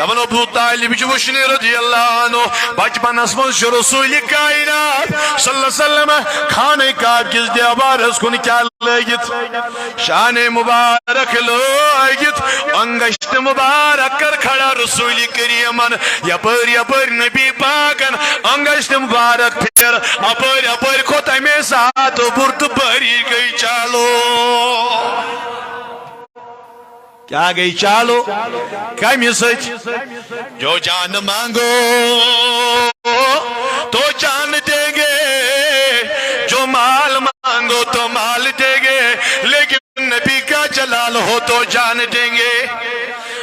دبن ابو طالب وشنی رضی اللہ عنہ بچپن اسمن رسول کائنات صلی اللہ علیہ وسلم خانہ کعبہ کس دیوارس کن کیا لگت شان مبارک لگت انگشت مبارک کر کھڑا رسول کریمن یپر یپر نبی پاکن انگشت مبارک پھر اپر اپر کھوت میں ساتھ برت بری گئی چالو کیا گئی چالو کمی سچ جو جان مانگو تو جان دیں گے جو مال مانگو تو مال دیں گے لیکن نبی کا جلال ہو تو جان دیں گے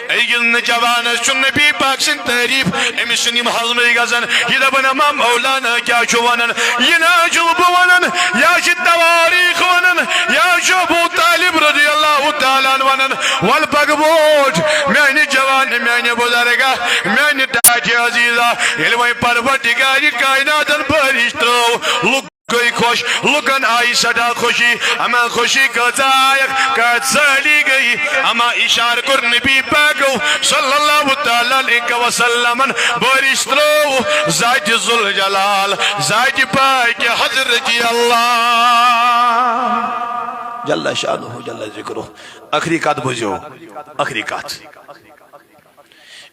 ایگن جوان چون نبی پاک سن تعریف امیس سنیم حضم غزن یہ دبن اما مولانا کیا چھو ونن یہ ناجوب ونن یا چھ تواریخ ونن یا چھو ابو طالب رضی اللہ تعالیٰ ونن والبگبوٹ میں جوان میں بزرگا میں ڈاٹی عزیزہ علمی پروردگاری کائناتن بارشتو لک گئی خوش لکن آئی سدا خوشی اما خوشی کا ذائق کا ذالی گئی اما اشار کر نبی پاکو صلی اللہ تعالیٰ علیہ وسلم بارشترو ذات ذوالجلال ذات پاک حضرت اللہ جل شانہ جل ذکرہ آخری کات بجو آخری کات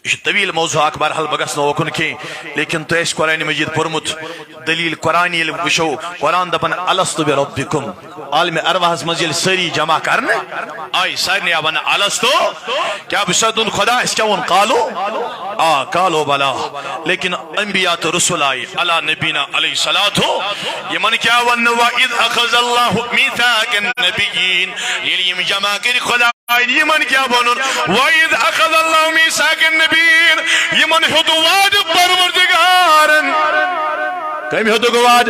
یہ طویل موضوع اکبر حل بگس نو کن کی لیکن تو اس قرآن مجید پرمت دلیل قرآنی وشو قرآن دپن الستو بربکم عالم ارواح مزیل سری جمع کرنے آئی سارنی آبان الستو کیا بسدون خدا اس کیا ان قالو قالو بلا لیکن انبیاء تو رسول آئی علی نبینا علیہ الصلاة یہ من کیا ون وَإِذْ أَخَذَ اللَّهُ مِيثَاقَ النَّبِيِّينَ یہ جمع کری خدا یہ من کیا بنون وَإِذْ أَخَذَ اللَّهُ مِيثَاقَ النَّبِيِّينَ یہ من حدواد پروردگارن کم حدواد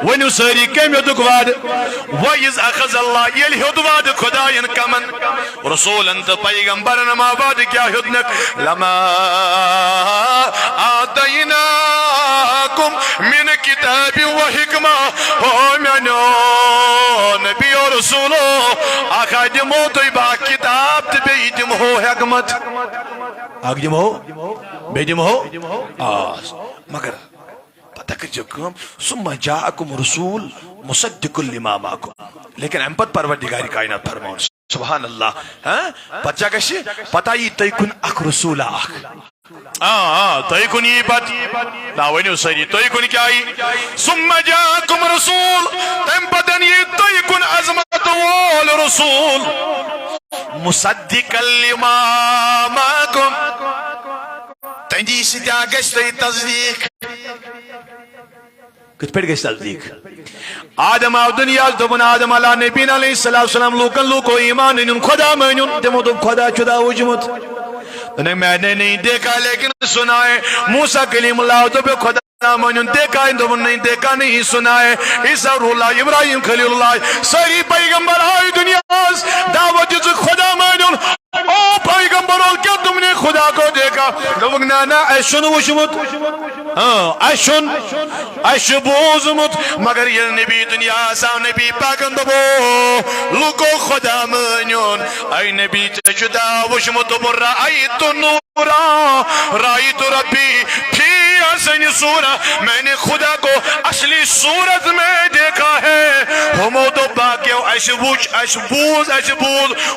ونیو ساری کم حدواد وَإِذْ أَخَذَ اللَّهُ یہ حدواد خدایان کمن رسول انت پیغمبرن ما بعد کیا حدنک لما آتیناکم من کتاب و حکمہ او منو نبی و رسولو آخا دمو توی با کتاب تبی دمو حکمت آگ دمو بی دمو مگر پتہ کر جو کم ثم جاءکم رسول مصدق لما ماکم لیکن ہم پت پروردگاری کائنات فرمون سبحان اللہ پتہ کشی پتہ یہ تیکن اک رسول آخ تیکن یہ پت لاؤنی سری تیکن کیا ہی ثم جاءکم رسول تیم پتن یہ تیکن عظمت وال رسول مصدق لما ماکم تنجی ستا گشتی تصدیق کت پیٹ گئی تصدیق آدم آو دنیا دبن آدم علیہ نبین علیہ السلام لوکن لوکو ایمان انہوں خدا مینون دمو دم خدا چدا وجمت میں نے نہیں دیکھا لیکن سنا ہے موسیٰ کلیم اللہ تو پہ خدا مینون دیکھا دبن نہیں دیکھا نہیں سنا ہے عیسیٰ روح اللہ ابراہیم خلیل اللہ ساری پیغمبر آئی دنیا دعوت جس خدا مینون او پیغمبروں کیا تم نے خدا کو دیکھا لوگ نانا ایشن وشمت ایشن بوزمت مگر یہ نبی دنیا سا نبی پاکن دبو لوگو خدا منون ای نبی تجدا وشمت بر رائیت نورا رائیت ربی پھی حسن سورہ میں نے خدا کو اصلی صورت میں دیکھا ہے ہمو تو باقیو ایش بوز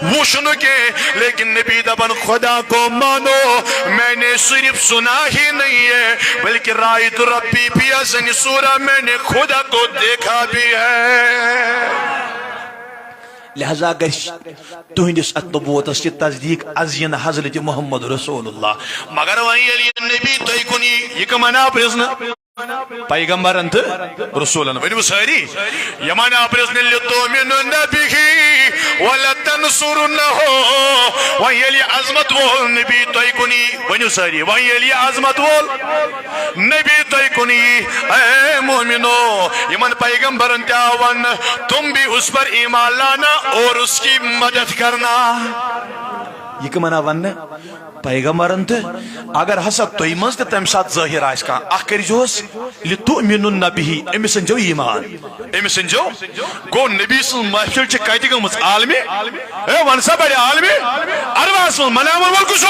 وشن کے لیکن نبی دبن خدا کو مانو میں نے صرف سنا ہی نہیں ہے بلکہ رائیت ربی بھی حسن سورہ میں نے خدا کو دیکھا بھی ہے لہذا اگر تہندس نبوت کی تصدیق ازین حضرت محمد رسول اللہ مگر وہیں علی نبی تو کنی یہ کمانا پرزن پیغمبر انت رسولن ونیو ساری یمانا پرزن لتومنن به ولتنصرنه وہیں علی عظمت وول نبی تو کنی ونیو ساری وہیں علی عظمت وول نبی تو کنی اے مومنو یمن پیغمبر انت آون تم بھی اس پر ایمان لانا اور اس کی مدد کرنا یہ کمنا ون پیغمبرن تو اگر ہسا تھی مز تم سات ظاہر آس کھانا اخ کرجوس لتؤمنن به امس انجو ایمان امس انجو گو نبی سن محفل چھ کتہ گمز عالمی اے ون سا بڑے عالمی ارواس من مناون ول کس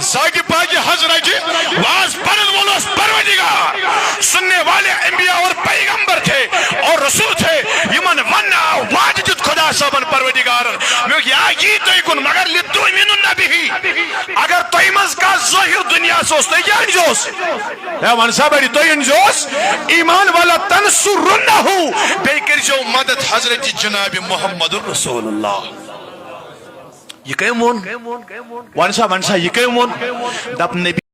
زاگی پاگی حضرت واز پڑھن وولس پروردگار سننے والے انبیاء اور پیغمبر تھے اور رسول تھے یمن وننا واجد خدا صاحبن پروردگار میں یا یہ تو کن مگر لتؤمنن به اگر تو مز کا ظاہر دنیا سوس تو کیا انجوس اے ون سا بڑی تو انجوس ایمان والا تنصرنہ بے کرجو مدد حضرت جناب محمد رسول اللہ یہ کہیں مون ونسا یہ کہیں مون دب نبی